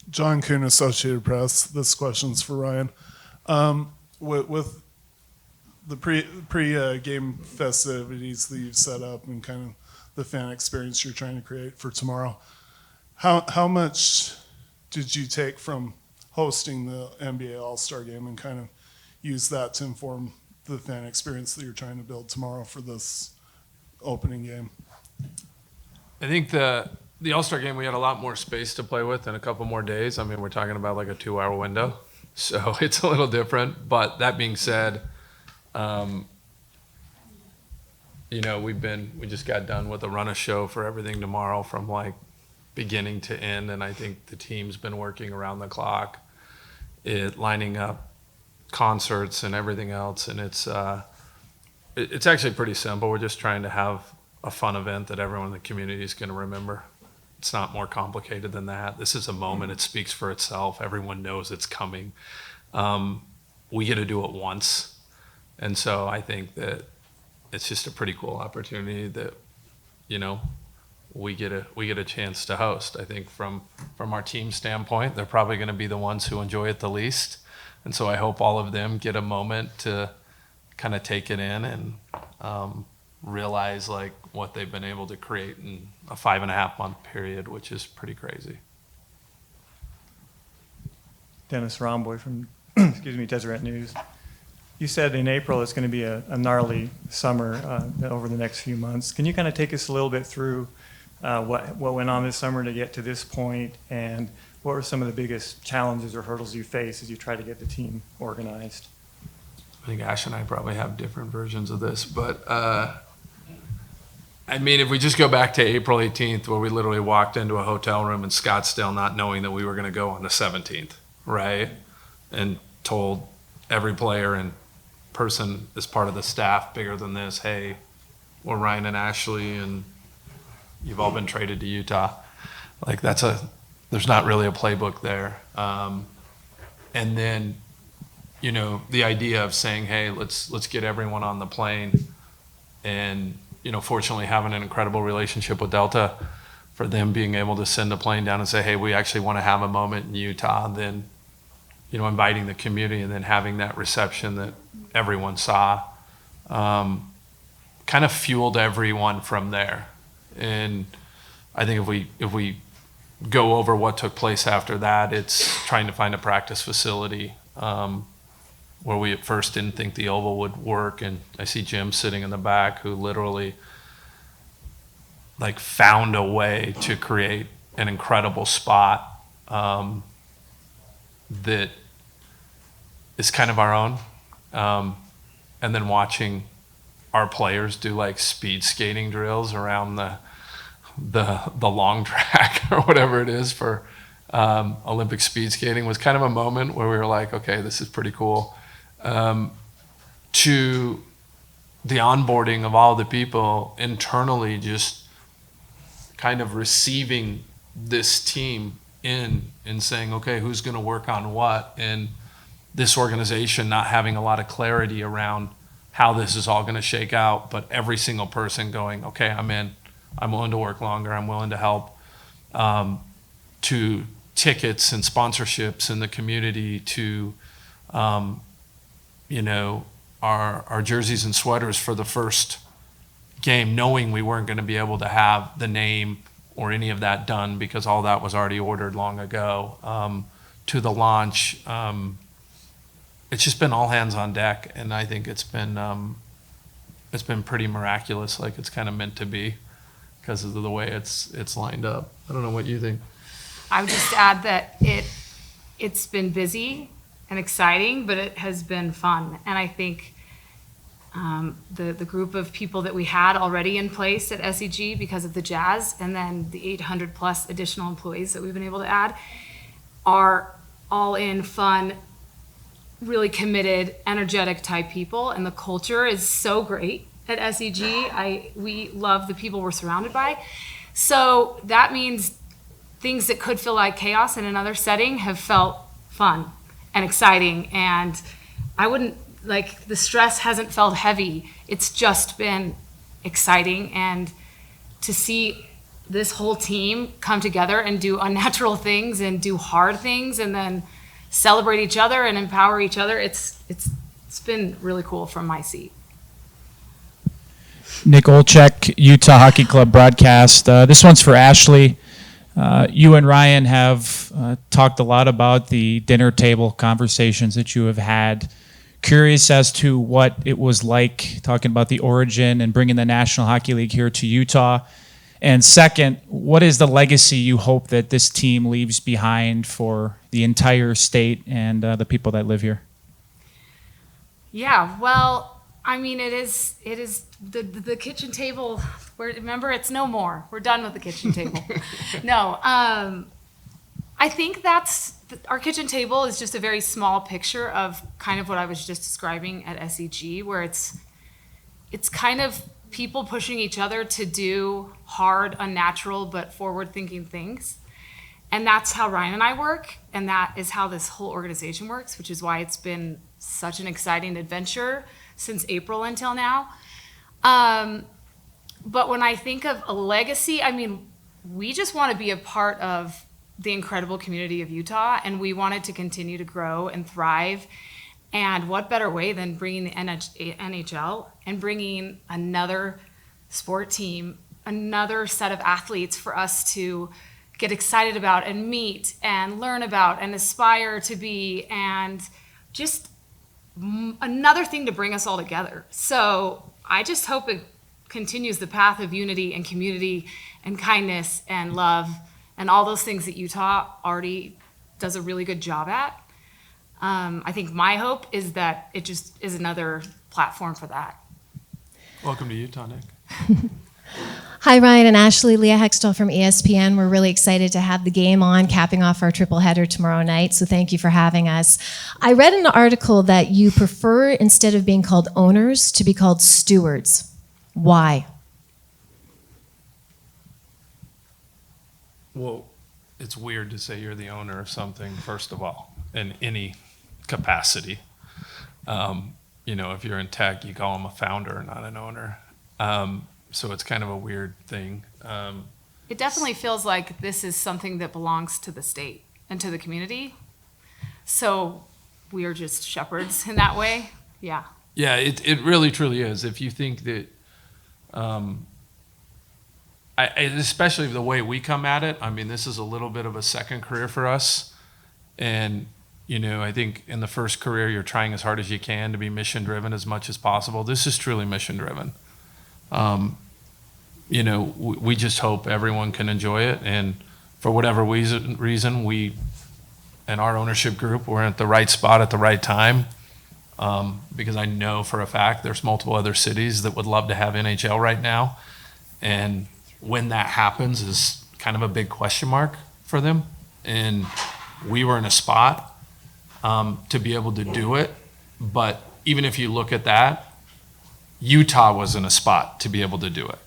John Kuhn, Associated Press. This question's for Ryan. With the pre-game festivities that you've set up and kind of the fan experience you're trying to create for tomorrow, how much did you take from hosting the NBA All-Star Game and kind of use that to inform the fan experience that you're trying to build tomorrow for this opening game? I think the All-Star Game, we had a lot more space to play with in a couple more days. I mean, we're talking about like a 2-hour window, so it's a little different. But that being said, we just got done with a run of show for everything tomorrow from like beginning to end, and I think the team's been working around the clock, lining up concerts and everything else, and it's actually pretty simple. We're just trying to have a fun event that everyone in the community is going to remember. It's not more complicated than that. This is a moment. It speaks for itself. Everyone knows it's coming. We get to do it once. And so I think that it's just a pretty cool opportunity that, we get a chance to host. I think from our team standpoint, they're probably going to be the ones who enjoy it the least. And so I hope all of them get a moment to kind of take it in and realize like what they've been able to create in a 5.5-month period, which is pretty crazy. Dennis Romboy from Deseret News. You said in April it's going to be a gnarly summer over the next few months. Can you kind of take us a little bit through what went on this summer to get to this point, and what were some of the biggest challenges or hurdles you faced as you try to get the team organized? I think Ash and I probably have different versions of this, but if we just go back to April 18th, where we literally walked into a hotel room in Scottsdale not knowing that we were going to go on the 17th, right? And told every player and person as part of the staff bigger than this, hey, we're Ryan and Ashley, and you've all been traded to Utah. Like there's not really a playbook there. And then, the idea of saying, hey, let's get everyone on the plane, and fortunately having an incredible relationship with Delta, for them being able to send a plane down and say, hey, we actually want to have a moment in Utah, and then inviting the community, and then having that reception that everyone saw, kind of fueled everyone from there. And I think if we go over what took place after that, it's trying to find a practice facility, where we at first didn't think the Oval would work. And I see Jim sitting in the back, who literally like found a way to create an incredible spot that is kind of our own. And then watching our players do like speed skating drills around the long track or whatever it is for Olympic speed skating was kind of a moment where we were like, okay, this is pretty cool. To the onboarding of all the people internally, just kind of receiving this team in and saying, okay, who's going to work on what? And this organization not having a lot of clarity around how this is all going to shake out, but every single person going, okay, I'm in, I'm willing to work longer, I'm willing to help, to tickets and sponsorships in the community, to our jerseys and sweaters for the first game, knowing we weren't going to be able to have the name or any of that done because all that was already ordered long ago, to the launch. It's just been all hands on deck, and I think it's been pretty miraculous, like it's kind of meant to be because of the way it's lined up. I don't know what you think. I would just add that it's been busy and exciting, but it has been fun. And I think the group of people that we had already in place at SEG because of the Jazz, and then the 800 plus additional employees that we've been able to add, are all in fun, really committed, energetic type people. And the culture is so great at SEG. We love the people we're surrounded by. So that means things that could feel like chaos in another setting have felt fun and exciting. And I wouldn't, the stress hasn't felt heavy. It's just been exciting. And to see this whole team come together and do unnatural things and do hard things and then celebrate each other and empower each other. It's been really cool from my seat. Nick Olchek, Utah Hockey Club broadcast. This one's for Ashley. You and Ryan have talked a lot about the dinner table conversations that you have had. Curious as to what it was like talking about the origin and bringing the National Hockey League here to Utah. And second, what is the legacy you hope that this team leaves behind for the entire state and the people that live here? Yeah, well, I mean, it is the kitchen table. Remember, it's no more. We're done with the kitchen table. No, I think our kitchen table is just a very small picture of kind of what I was just describing at SEG, where it's kind of people pushing each other to do hard, unnatural, but forward-thinking things. And that's how Ryan and I work, and that is how this whole organization works, which is why it's been such an exciting adventure since April until now. But when I think of a legacy, I mean, we just want to be a part of the incredible community of Utah, and we wanted to continue to grow and thrive. And what better way than bringing the NHL and bringing another sport team, another set of athletes for us to get excited about and meet and learn about and aspire to be, and just another thing to bring us all together. So I just hope it continues the path of unity and community and kindness and love and all those things that Utah already does a really good job at. I think my hope is that it just is another platform for that. Welcome to Utah, Nick. Hi, Ryan and Ashley. Leah Hextall from ESPN. We're really excited to have the game on, capping off our triple header tomorrow night, so thank you for having us. I read in an article that you prefer, instead of being called owners, to be called stewards. Why? Well, it's weird to say you're the owner of something, first of all, in any capacity. If you're in tech, you call them a founder, not an owner. So it's kind of a weird thing. It definitely feels like this is something that belongs to the state and to the community. So we are just shepherds in that way. Yeah. Yeah, it really truly is. If you think that, especially the way we come at it, I mean, this is a little bit of a second career for us. And, I think in the first career, you're trying as hard as you can to be mission driven as much as possible. This is truly mission driven. We just hope everyone can enjoy it. And for whatever reason, we and our ownership group, we're at the right spot at the right time. Because I know for a fact there's multiple other cities that would love to have NHL right now. And when that happens is kind of a big question mark for them. And we were in a spot to be able to do it. But even if you look at that, Utah was in a spot to be able to do it.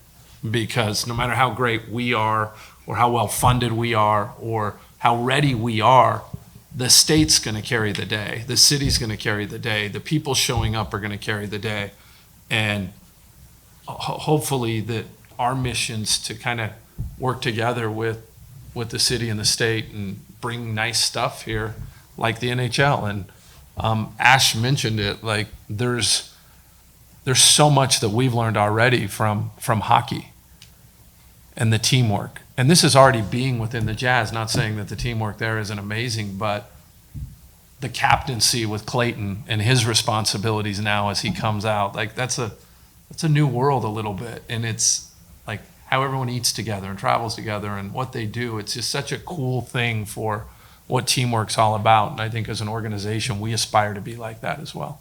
Because no matter how great we are, or how well funded we are, or how ready we are, the state's going to carry the day. The city's going to carry the day. The people showing up are going to carry the day. And hopefully that our missions to kind of work together with the city and the state and bring nice stuff here, like the NHL. And Ash mentioned it, like there's so much that we've learned already from hockey and the teamwork. And this is already being within the Jazz, not saying that the teamwork there isn't amazing, but the captaincy with Clayton and his responsibilities now as he comes out, like that's a new world a little bit. And it's like how everyone eats together and travels together and what they do. It's just such a cool thing for what teamwork's all about. And I think as an organization, we aspire to be like that as well.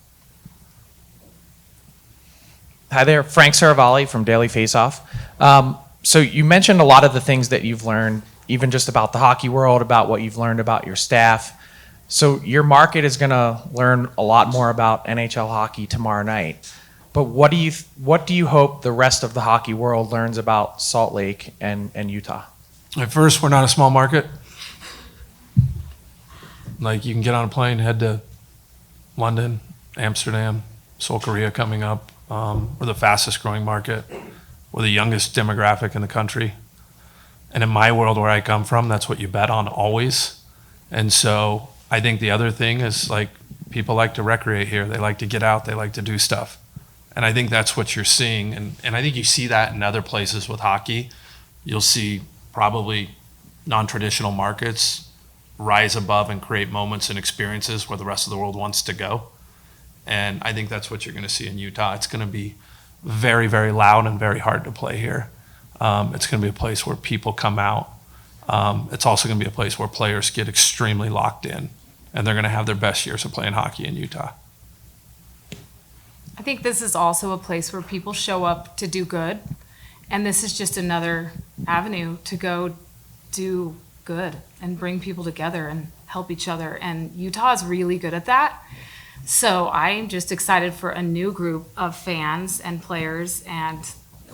Hi there, Frank Saravalli from Daily Faceoff. So you mentioned a lot of the things that you've learned, even just about the hockey world, about what you've learned about your staff. So your market is going to learn a lot more about NHL hockey tomorrow night. But what do you hope the rest of the hockey world learns about Salt Lake and Utah? At first, we're not a small market. Like you can get on a plane, head to London, Amsterdam, Seoul, Korea coming up. We're the fastest growing market. We're the youngest demographic in the country. And in my world where I come from, that's what you bet on always. And so I think the other thing is like people like to recreate here. They like to get out. They like to do stuff. And I think that's what you're seeing. And I think you see that in other places with hockey. You'll see probably non-traditional markets rise above and create moments and experiences where the rest of the world wants to go. And I think that's what you're going to see in Utah. It's going to be very, very loud and very hard to play here. It's going to be a place where people come out. It's also going to be a place where players get extremely locked in, and they're going to have their best years of playing hockey in Utah. I think this is also a place where people show up to do good, and this is just another avenue to go do good and bring people together and help each other. And Utah is really good at that. So I'm just excited for a new group of fans and players and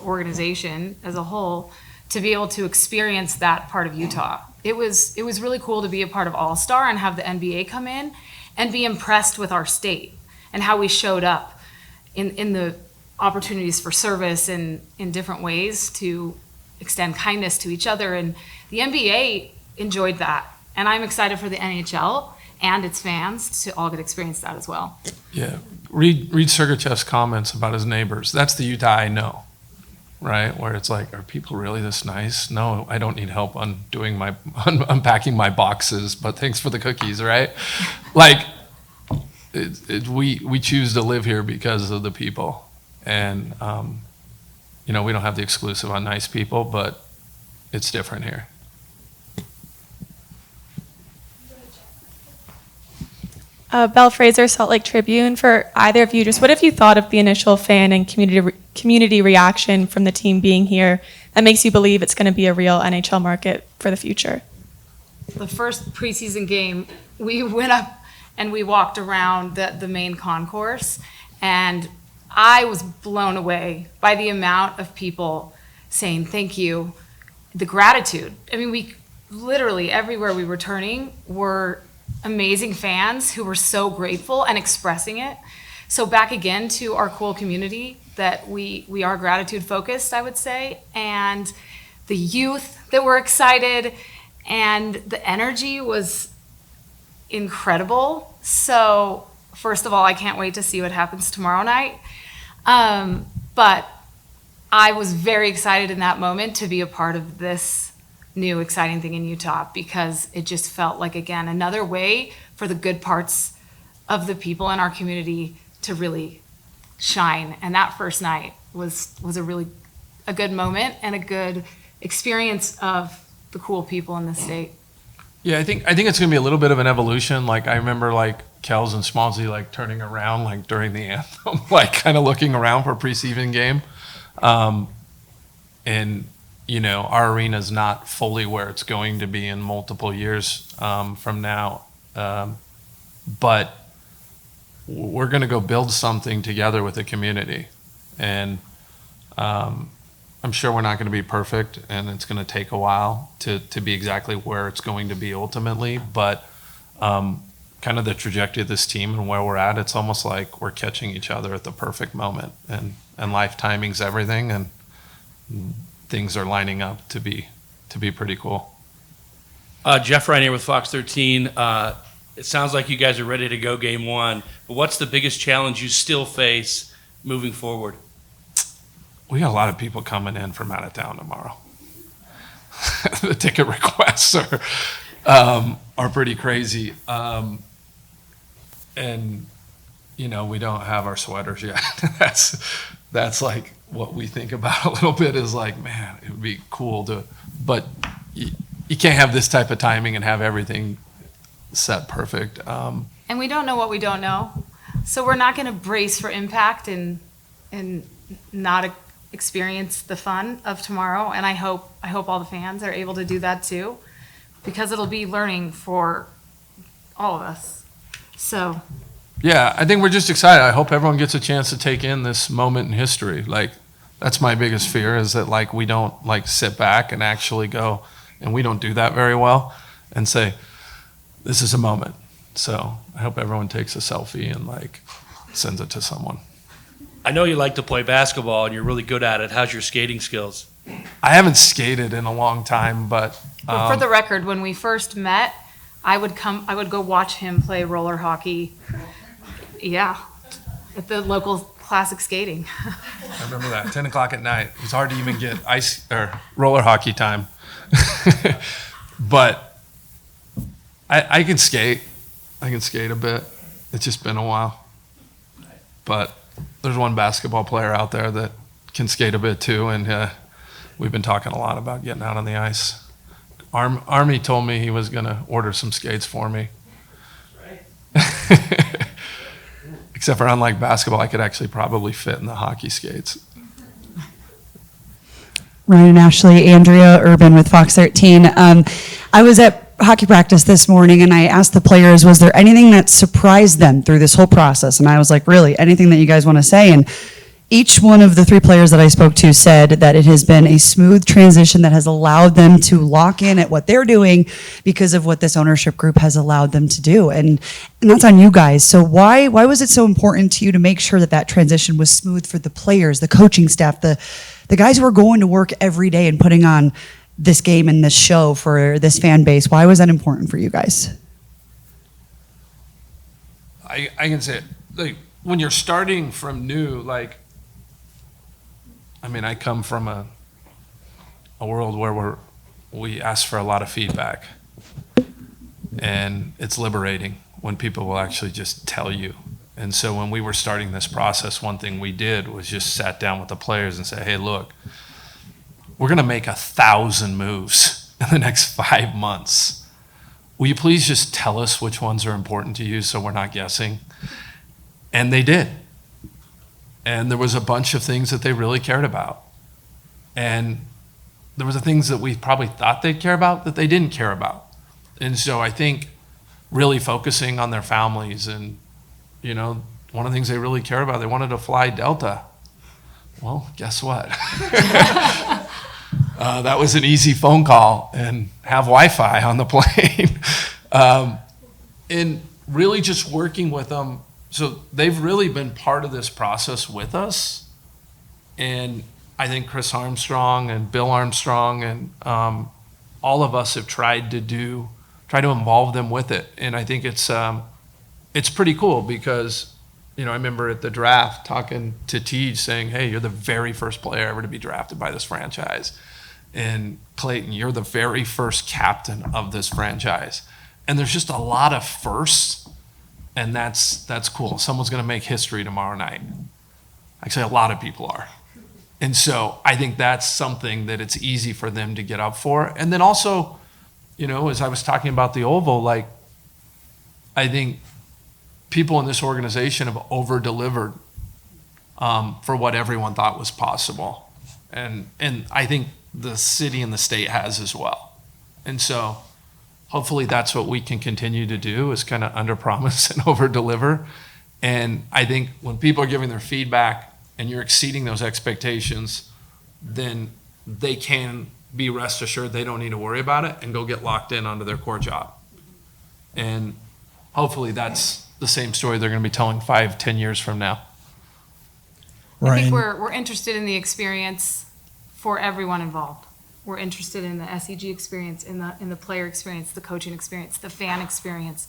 organization as a whole to be able to experience that part of Utah. It was really cool to be a part of All-Star and have the NBA come in and be impressed with our state and how we showed up in the opportunities for service and in different ways to extend kindness to each other. And the NBA enjoyed that. And I'm excited for the NHL and its fans to all get to experience that as well. Yeah, read Sergachev's comments about his neighbors. That's the Utah I know, right? Where it's like, are people really this nice? No, I don't need help unpacking my boxes, but thanks for the cookies, right? Like, we choose to live here because of the people, and we don't have the exclusive on nice people, but it's different here. Belle Fraser, Salt Lake Tribune. For either of you, just what have you thought of the initial fan and community reaction from the team being here that makes you believe it's going to be a real NHL market for the future? The first preseason game, we went up and we walked around the main concourse, and I was blown away by the amount of people saying thank you, the gratitude. I mean, we literally everywhere we were turning were amazing fans who were so grateful and expressing it. So back again to our cool community that we are gratitude focused, I would say, and the youth that were excited, and the energy was incredible. So first of all, I can't wait to see what happens tomorrow night. But I was very excited in that moment to be a part of this new exciting thing in Utah, because it just felt like, again, another way for the good parts of the people in our community to really shine. And that first night was a good moment and a good experience of the cool people in the state. Yeah, I think it's going to be a little bit of an evolution. Like, I remember like Kels and Swansea like turning around like during the anthem, like kind of looking around for a preseason game. And our arena is not fully where it's going to be in multiple years from now. But we're going to go build something together with the community. And I'm sure we're not going to be perfect, and it's going to take a while to be exactly where it's going to be ultimately. But kind of the trajectory of this team and where we're at, it's almost like we're catching each other at the perfect moment. And life timing's everything, and things are lining up to be pretty cool. Jeff Ryan here with Fox 13. It sounds like you guys are ready to go game one, but what's the biggest challenge you still face moving forward? We got a lot of people coming in from out of town tomorrow. The ticket requests are pretty crazy. And we don't have our sweaters yet. That's like what we think about a little bit, is like, man, it would be cool but you can't have this type of timing and have everything set perfect. And we don't know what we don't know. So we're not going to brace for impact and not experience the fun of tomorrow. And I hope all the fans are able to do that too, because it'll be learning for all of us. So yeah, I think we're just excited. I hope everyone gets a chance to take in this moment in history. Like, that's my biggest fear, is that like we don't like sit back and actually go, and we don't do that very well, and say, this is a moment. So I hope everyone takes a selfie and like sends it to someone. I know you like to play basketball and you're really good at it. How's your skating skills? I haven't skated in a long time, but But for the record, when we first met, I would go watch him play roller hockey. Yeah, at the local classic skating. I remember that 10 o'clock at night. It was hard to even get ice or roller hockey time. But I can skate. I can skate a bit. It's just been a while. But there's one basketball player out there that can skate a bit too, and we've been talking a lot about getting out on the ice. Army told me he was going to order some skates for me. Except for unlike basketball, I could actually probably fit in the hockey skates. Ryan and Ashley, Andrea Urban with Fox 13. I was at hockey practice this morning and I asked the players, was there anything that surprised them through this whole process? And I was like, really, anything that you guys want to say? And each one of the three players that I spoke to said that it has been a smooth transition that has allowed them to lock in at what they're doing because of what this ownership group has allowed them to do. And that's on you guys. So why was it so important to you to make sure that that transition was smooth for the players, the coaching staff, the guys who are going to work every day and putting on this game and this show for this fan base? Why was that important for you guys? I can say it. Like, when you're starting from new, like, I mean, I come from a world where we ask for a lot of feedback, and it's liberating when people will actually just tell you. And so when we were starting this process, one thing we did was just sat down with the players and say, hey, look, we're going to make 1,000 moves in the next 5 months. Will you please just tell us which ones are important to you so we're not guessing? And they did. And there was a bunch of things that they really cared about. And there was the things that we probably thought they'd care about that they didn't care about. And so I think really focusing on their families and, you know, one of the things they really care about, they wanted to fly Delta. Well, guess what? That was an easy phone call and have Wi-Fi on the plane. And really just working with them. So they've really been part of this process with us. And I think Chris Armstrong and Bill Armstrong and all of us have tried to involve them with it. And I think it's pretty cool because, you know, I remember at the draft talking to Tej saying, hey, you're the very first player ever to be drafted by this franchise. And Clayton, you're the very first captain of this franchise. And there's just a lot of firsts. And that's cool. Someone's going to make history tomorrow night. Actually, a lot of people are. And so I think that's something that it's easy for them to get up for. And then also, you know, as I was talking about the Oval, like, I think people in this organization have over-delivered for what everyone thought was possible. And I think the city and the state has as well. And so hopefully that's what we can continue to do is kind of under-promise and over-deliver. And I think when people are giving their feedback and you're exceeding those expectations, then they can be rest assured they don't need to worry about it and go get locked in onto their core job. And hopefully that's the same story they're going to be telling 5-10 years from now. I think we're interested in the experience for everyone involved. We're interested in the SEG experience, in the player experience, the coaching experience, the fan experience.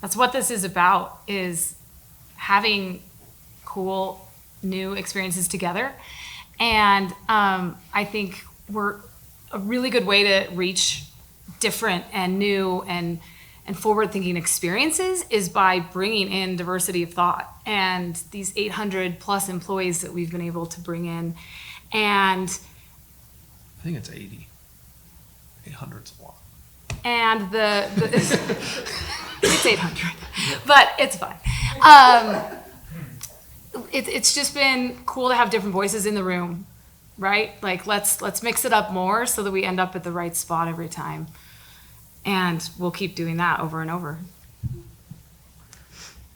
That's what this is about, is having cool new experiences together. And I think we're a really good way to reach different and new and forward-thinking experiences is by bringing in diversity of thought and these 800 plus employees that we've been able to bring in. And I think it's 80. 800's a lot. And it's 800, but it's fine. It's just been cool to have different voices in the room, right? Like let's mix it up more so that we end up at the right spot every time. And we'll keep doing that over and over.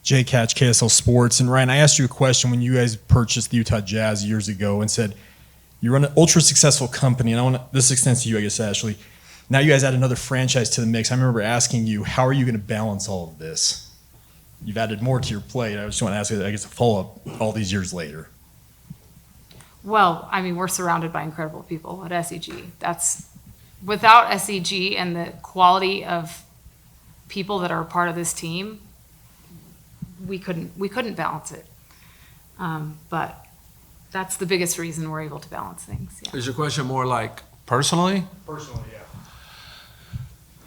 Jay Catch, KSL Sports. And Ryan, I asked you a question when you guys purchased the Utah Jazz years ago and said, you run an ultra successful company, and this extends to you, I guess, Ashley. Now you guys add another franchise to the mix. I remember asking you, how are you going to balance all of this? You've added more to your plate. I just want to ask you, I guess, a follow-up all these years later. Well, I mean, we're surrounded by incredible people at SEG. Without SEG and the quality of people that are a part of this team, we couldn't balance it. But that's the biggest reason we're able to balance things. Yeah. Is your question more like personally? Personally, yeah.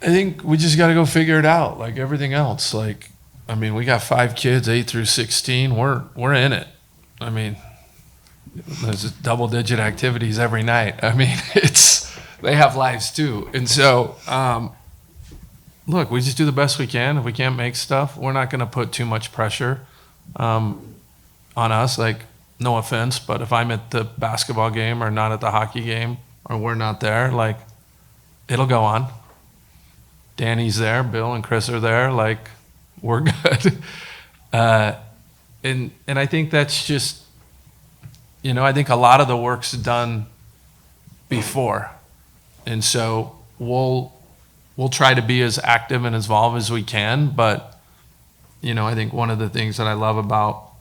I think we just got to go figure it out, like everything else. Like, I mean, we got 5 kids, 8 through 16. We're in it. I mean, there's double-digit activities every night. I mean, they have lives too, and so look, we just do the best we can. If we can't make stuff, we're not going to put too much pressure on us. Like, no offense, but if I'm at the basketball game or not at the hockey game or we're not there, like, it'll go on. Danny's there, Bill and Chris are there, like, we're good. And I think that's just, I think a lot of the work's done before. And so we'll try to be as active and involved as we can, but I think one of the things that I love about,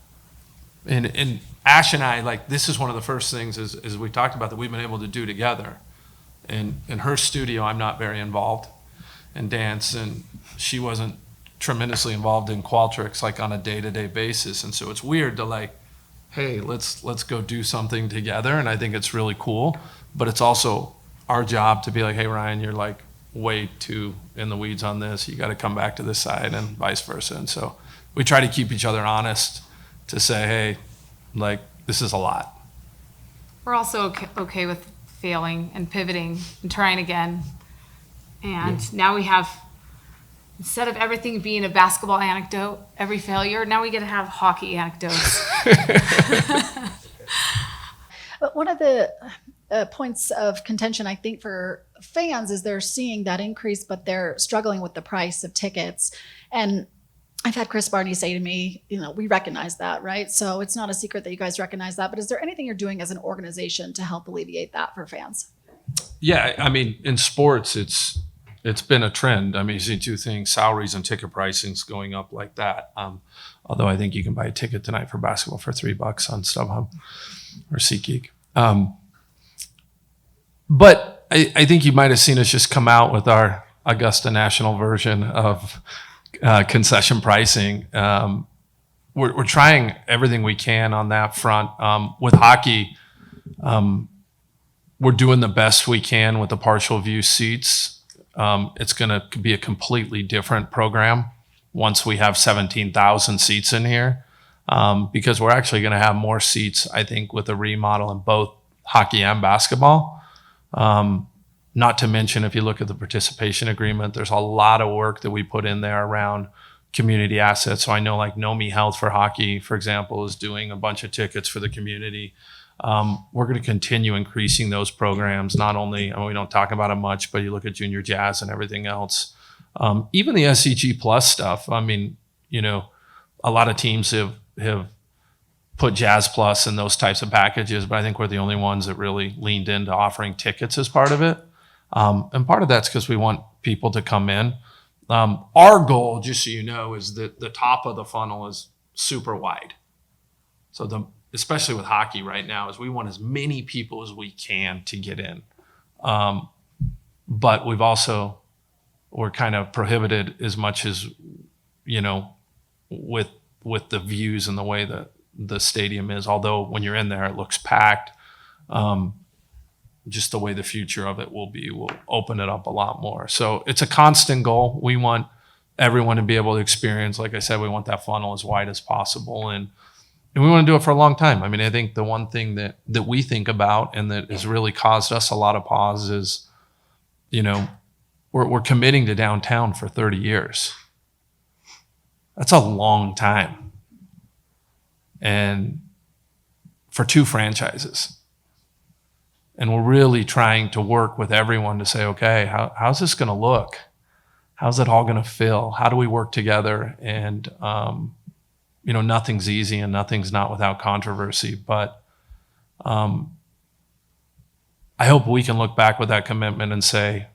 and Ash and I, like, this is one of the first things as we talked about that we've been able to do together. In her studio, I'm not very involved in dance, and she wasn't tremendously involved in Qualtrics, like, on a day-to-day basis. And so it's weird to, like, hey, let's go do something together. And I think it's really cool, but it's also our job to be like, hey, Ryan, you're, like, way too in the weeds on this. You got to come back to this side, and vice versa. And so we try to keep each other honest to say, hey, like, this is a lot. We're also okay with failing and pivoting and trying again. And now we have, instead of everything being a basketball anecdote, every failure, now we get to have hockey anecdotes. But one of the points of contention, I think, for fans is they're seeing that increase, but they're struggling with the price of tickets. And I've had Chris Barney say to me, we recognize that, right? So it's not a secret that you guys recognize that, but is there anything you're doing as an organization to help alleviate that for fans? Yeah, I mean, in sports, it's been a trend. I mean, you see 2 things: salaries and ticket pricings going up like that. Although I think you can buy a ticket tonight for basketball for $3 on StubHub or SeatGeek. But I think you might have seen us just come out with our Augusta National version of concession pricing. We're trying everything we can on that front. With hockey, we're doing the best we can with the partial view seats. It's going to be a completely different program once we have 17,000 seats in here, because we're actually going to have more seats, I think, with a remodel in both hockey and basketball. Not to mention, if you look at the participation agreement, there's a lot of work that we put in there around community assets. So I know, like, Nomi Health for hockey, for example, is doing a bunch of tickets for the community. We're going to continue increasing those programs. Not only, we don't talk about it much, but you look at junior jazz and everything else. Even the SCG Plus stuff. I mean, a lot of teams have put Jazz Plus and those types of packages, but I think we're the only ones that really leaned into offering tickets as part of it. And part of that's because we want people to come in. Our goal, just so you know, is that the top of the funnel is super wide. So especially with hockey right now, is we want as many people as we can to get in. But we're kind of prohibited as much as, with the views and the way that the stadium is. Although when you're in there, it looks packed. Just the way the future of it will open it up a lot more. So it's a constant goal. We want everyone to be able to experience, like I said, we want that funnel as wide as possible. And we want to do it for a long time. I mean, I think the one thing that we think about and that has really caused us a lot of pause is, we're committing to downtown for 30 years. That's a long time. And for 2 franchises. And we're really trying to work with everyone to say, okay, how's this going to look? How's it all going to feel? How do we work together? And, nothing's easy and nothing's not without controversy. But I hope we can look back with that commitment and say,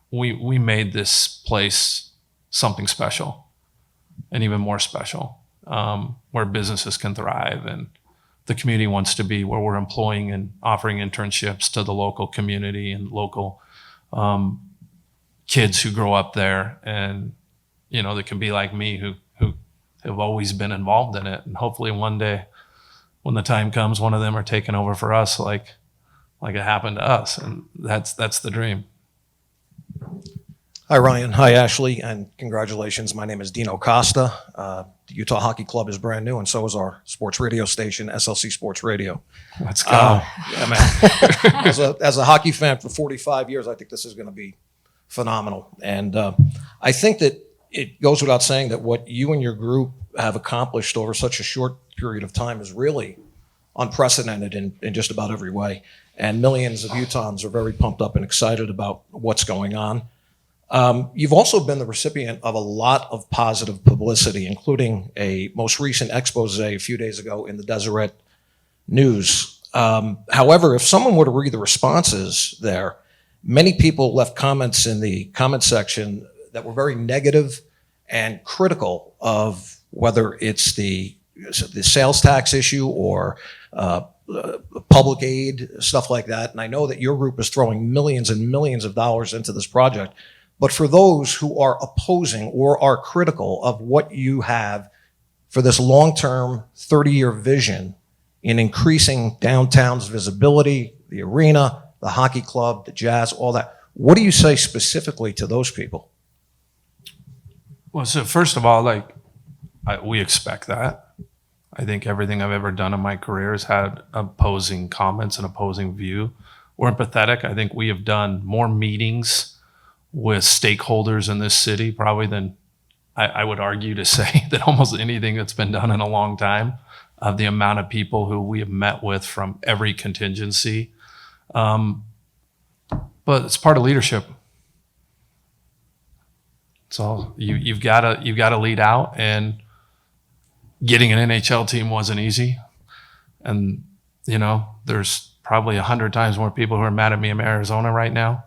we made this place something special and even more special, where businesses can thrive and the community wants to be, where we're employing and offering internships to the local community and local kids who grow up there, and that can be like me, who have always been involved in it. And hopefully one day, when the time comes, one of them are taking over for us, like it happened to us, and that's the dream. Hi, Ryan. Hi, Ashley, and congratulations. My name is Dino Costa. The Utah Hockey Club is brand new, and so is our sports radio station, SLC Sports Radio. Let's go. Yeah, man. As a hockey fan for 45 years, I think this is going to be phenomenal. And I think that it goes without saying that what you and your group have accomplished over such a short period of time is really unprecedented in just about every way. And millions of Utahns are very pumped up and excited about what's going on. You've also been the recipient of a lot of positive publicity, including a most recent expose a few days ago in the Deseret News. However, if someone were to read the responses there, many people left comments in the comment section that were very negative and critical of whether it's the sales tax issue or public aid, stuff like that. And I know that your group is throwing millions and millions of dollars into this project. But for those who are opposing or are critical of what you have for this long-term 30-year vision in increasing downtown's visibility, the arena, the hockey club, the Jazz, all that, what do you say specifically to those people? Well, so first of all, we expect that. I think everything I've ever done in my career has had opposing comments and opposing view. We're empathetic. I think we have done more meetings with stakeholders in this city probably than I would argue to say that almost anything that's been done in a long time, of the amount of people who we have met with from every contingency. But it's part of leadership. So you've got to lead out, and getting an NHL team wasn't easy. And there's probably 100 times more people who are mad at me in Arizona right now.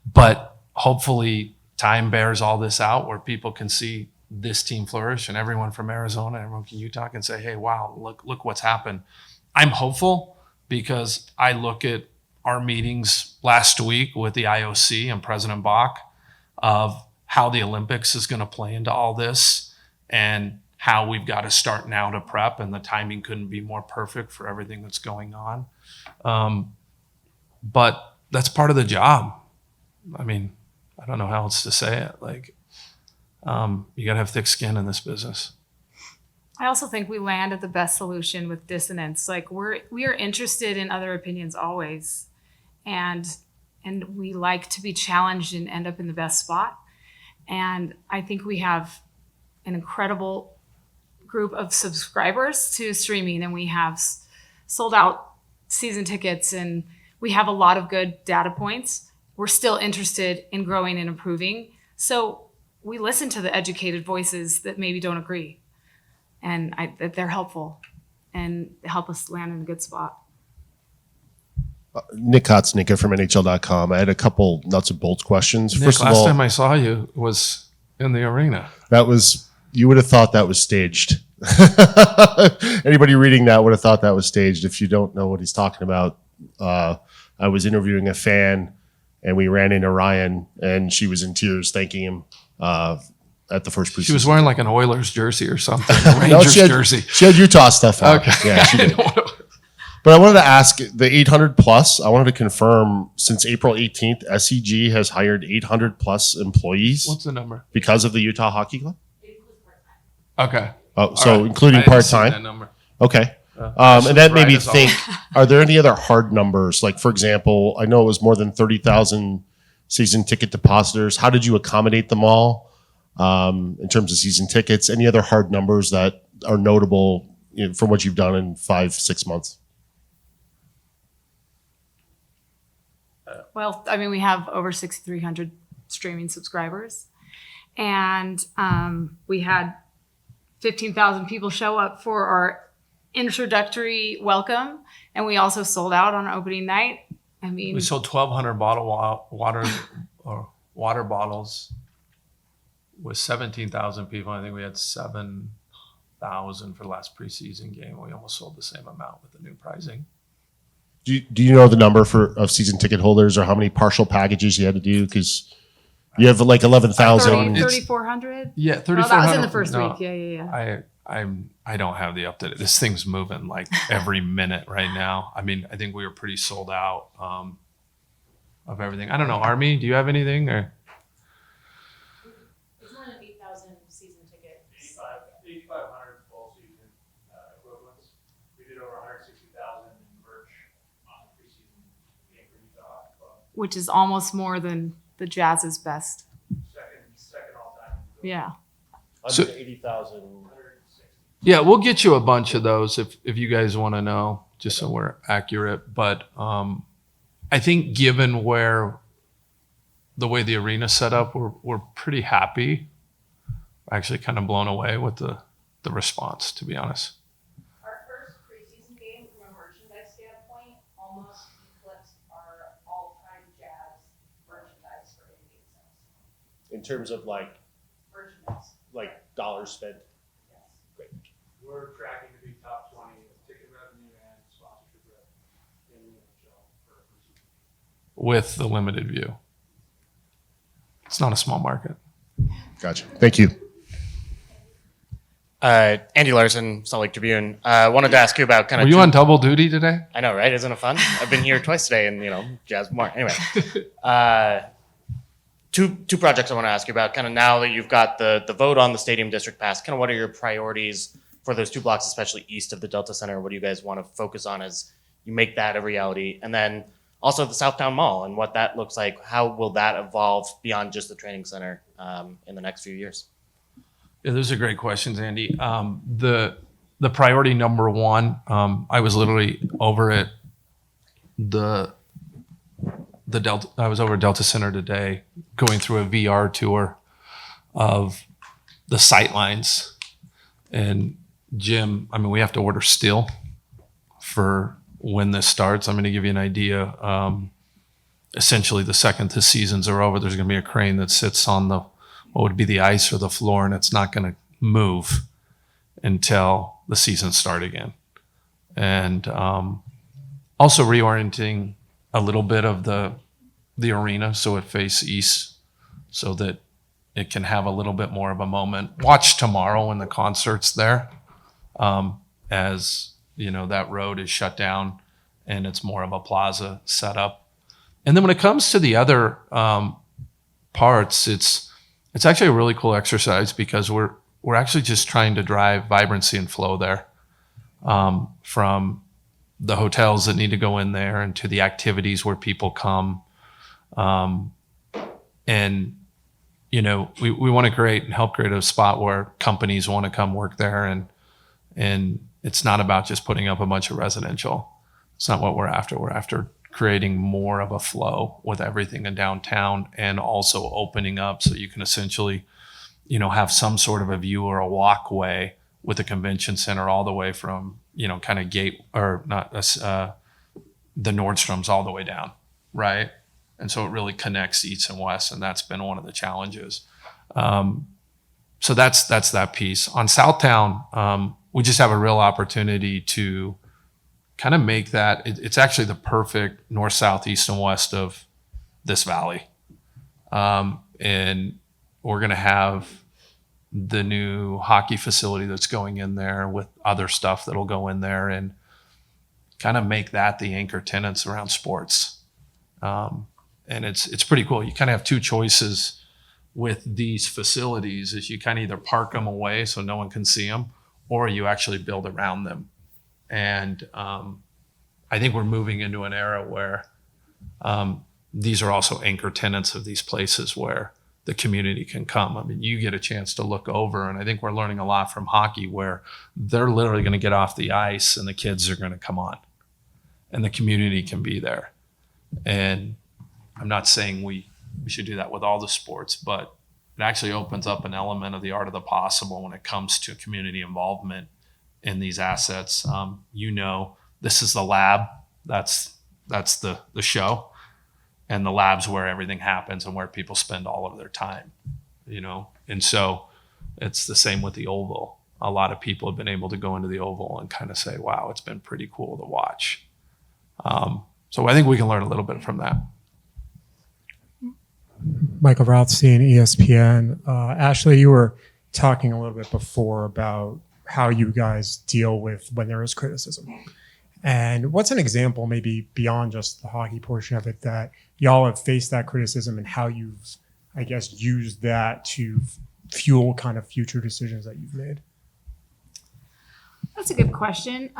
But hopefully time bears all this out, where people can see this team flourish, and everyone from Arizona, everyone from Utah can say, hey, wow, look what's happened. I'm hopeful because I look at our meetings last week with the IOC and President Bach of how the Olympics is going to play into all this, and how we've got to start now to prep, and the timing couldn't be more perfect for everything that's going on. But that's part of the job. I mean, I don't know how else to say it. You got to have thick skin in this business. I also think we landed the best solution with dissonance. We are interested in other opinions always, and we like to be challenged and end up in the best spot. And I think we have an incredible group of subscribers to streaming, and we have sold out season tickets, and we have a lot of good data points. We're still interested in growing and improving. So we listen to the educated voices that maybe don't agree, and that they're helpful and help us land in a good spot. Nick Kotsnicka from NHL.com. I had a couple nuts and bolts questions. Nick, First of last all, time I saw you was in the arena. You would have thought that was staged. Anybody reading that would have thought that was staged. If you don't know what he's talking about, I was interviewing a fan, and we ran into Ryan, and she was in tears thanking him at the first preseason. She was wearing like an Oilers jersey or something, a Rangers jersey. She had Utah stuff on. Okay. Yeah, she did. But I wanted to ask, the 800 plus, I wanted to confirm, since April 18th, SEG has hired 800 plus employees. What's the number? Because of the Utah Hockey Club? Okay. Oh, so right. including I hadn't seen part-time? that number. Okay. So And that made me Brian is think, are there any other hard numbers? Like, for example, I know it was more than 30,000 season ticket depositors. How did you accommodate them all in terms of season tickets? Any other hard numbers that are notable from what you've done in 5-6 months? Well, I mean, we have over 6,300 streaming subscribers, and we had 15,000 people show up for our introductory welcome, and we also sold out on opening night. I mean, We sold 1,200 water bottles with 17,000 people. I think we had $100,000 for the last preseason game. We almost sold the same amount with the new pricing. Do you know the number of season ticket holders or how many partial packages you had to do? Because you have like 11,000. 3,400? Yeah, Oh, 3,400. that was in the first No, week. Yeah. I don't have the update. This thing's moving like every minute right now. I mean, I think we were pretty sold out of everything. I don't know, Army, do you have anything or? It's more than 8,000 season tickets. 8,500 full season equivalents. We did over 160,000 in merch on the preseason game for Utah Club. Which is almost more than the Jazz's best. Second all time. Yeah. So- 80,000. Yeah, we'll get you a bunch of those if you guys want to know, just so we're accurate. But I think given the way the arena's set up, we're pretty happy. Actually kind of blown away with the response, to be honest. Our first preseason game from a merchandise standpoint almost eclipsed our all-time Jazz merchandise for in-game sales. In terms of like dollars spent. Yes. Great. We're tracking to be top 20 of ticket revenue and sponsorship revenue in the NHL for preseason. With the limited view. It's not a small market. Gotcha. Thank you. Andy Larson, Salt Lake Tribune. I wanted to ask you about kind of. Were you on double duty today? I know, right? Isn't it fun? I've been here twice today, and Jazz more. Anyway, two projects I want to ask you about. Kind of now that you've got the vote on the stadium district passed, kind of what are your priorities for those two blocks, especially east of the Delta Center? What do you guys want to focus on as you make that a reality? And then also the Southtown Mall and what that looks like. How will that evolve beyond just the training center in the next few years? Yeah, those are great questions, Andy. The priority number one, I was literally over at the Delta. I was over at Delta Center today, going through a VR tour of the sight lines. And Jim, I mean, we have to order steel for when this starts. I'm going to give you an idea. Essentially, the second the seasons are over, there's going to be a crane that sits on what would be the ice or the floor, and it's not going to move until the seasons start again. And also reorienting a little bit of the arena so it faces east so that it can have a little bit more of a moment. Watch tomorrow when the concert's there, as that road is shut down and it's more of a plaza setup. And then when it comes to the other parts, it's actually a really cool exercise because we're actually just trying to drive vibrancy and flow there, from the hotels that need to go in there and to the activities where people come. And we want to create and help create a spot where companies want to come work there, and it's not about just putting up a bunch of residential. It's not what we're after. We're after creating more of a flow with everything in downtown, and also opening up so you can essentially, have some sort of a view or a walkway with the convention center all the way from, kind of gate or not, the Nordstroms all the way down, right? And so it really connects east and west, and that's been one of the challenges. So that's that piece. On Southtown, we just have a real opportunity to kind of make that, it's actually the perfect north, south, east, and west of this valley. And we're going to have the new hockey facility that's going in there with other stuff that'll go in there and kind of make that the anchor tenants around sports. And it's pretty cool. You kind of have two choices with these facilities: is you kind of either park them away so no one can see them, or you actually build around them. And I think we're moving into an era where these are also anchor tenants of these places where the community can come. I mean, you get a chance to look over, and I think we're learning a lot from hockey where they're literally going to get off the ice and the kids are going to come on, and the community can be there. And I'm not saying we should do that with all the sports, but it actually opens up an element of the art of the possible when it comes to community involvement in these assets. This is the lab. That's the show, and the lab's where everything happens and where people spend all of their time, And so it's the same with the Oval. a lot of people have been able to go into the Oval and kind of say, wow, it's been pretty cool to watch. So I think we can learn a little bit from that. Michael Rothstein, ESPN. Ashley, you were talking a little bit before about how you guys deal with when there is criticism. And what's an example, maybe beyond just the hockey portion of it, that y'all have faced that criticism and how you've, I guess, used that to fuel kind of future decisions that you've made? That's a good question.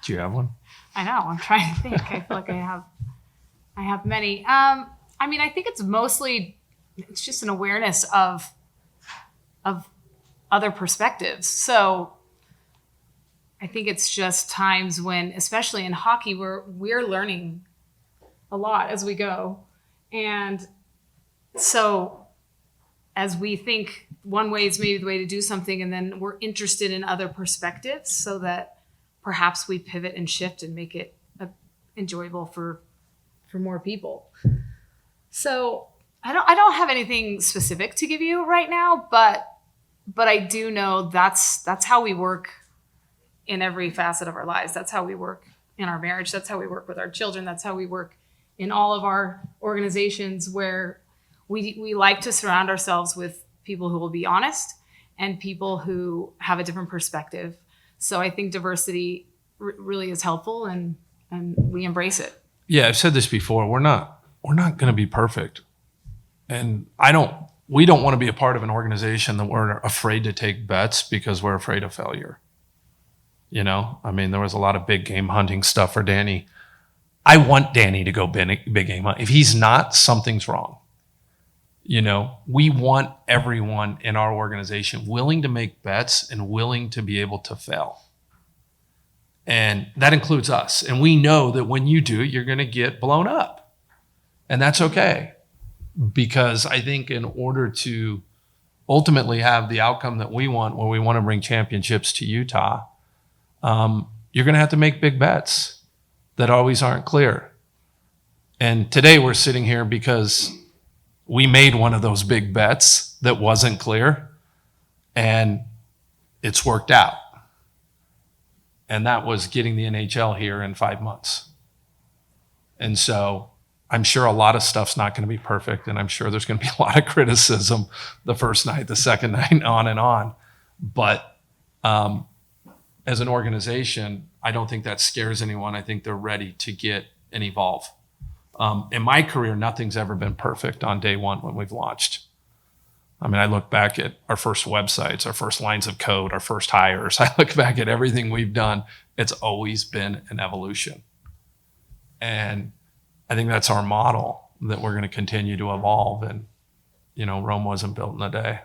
Do you have one? I know. I'm trying to think. I feel like I have many. I mean, I think it's just an awareness of other perspectives. So I think it's just times when, especially in hockey, we're learning a lot as we go. And so as we think one way is maybe the way to do something, and then we're interested in other perspectives so that perhaps we pivot and shift and make it enjoyable for more people. So I don't have anything specific to give you right now, but I do know that's how we work in every facet of our lives. That's how we work in our marriage. That's how we work with our children. That's how we work in all of our organizations, where we like to surround ourselves with people who will be honest and people who have a different perspective. So I think diversity really is helpful, and we embrace it. Yeah, I've said this before. We're not going to be perfect. And we don't want to be a part of an organization that we're afraid to take bets because we're afraid of failure. You know, I mean, there was a lot of big game hunting stuff for Danny. I want Danny to go big game hunt. If he's not, something's wrong. You know, we want everyone in our organization willing to make bets and willing to be able to fail. And that includes us. And we know that when you do, you're going to get blown up. And that's okay. Because I think in order to ultimately have the outcome that we want, where we want to bring championships to Utah, you're going to have to make big bets that always aren't clear. And today we're sitting here because we made one of those big bets that wasn't clear, and it's worked out. And that was getting the NHL here in 5 months. And so I'm sure a lot of stuff's not going to be perfect, and I'm sure there's going to be a lot of criticism the first night, the second night, on and on. But as an organization, I don't think that scares anyone. I think they're ready to get and evolve. In my career, nothing's ever been perfect on day one when we've launched. I mean, I look back at our first websites, our first lines of code, our first hires. I look back at everything we've done. It's always been an evolution. And I think that's our model, that we're going to continue to evolve. And, you know, Rome wasn't built in a day.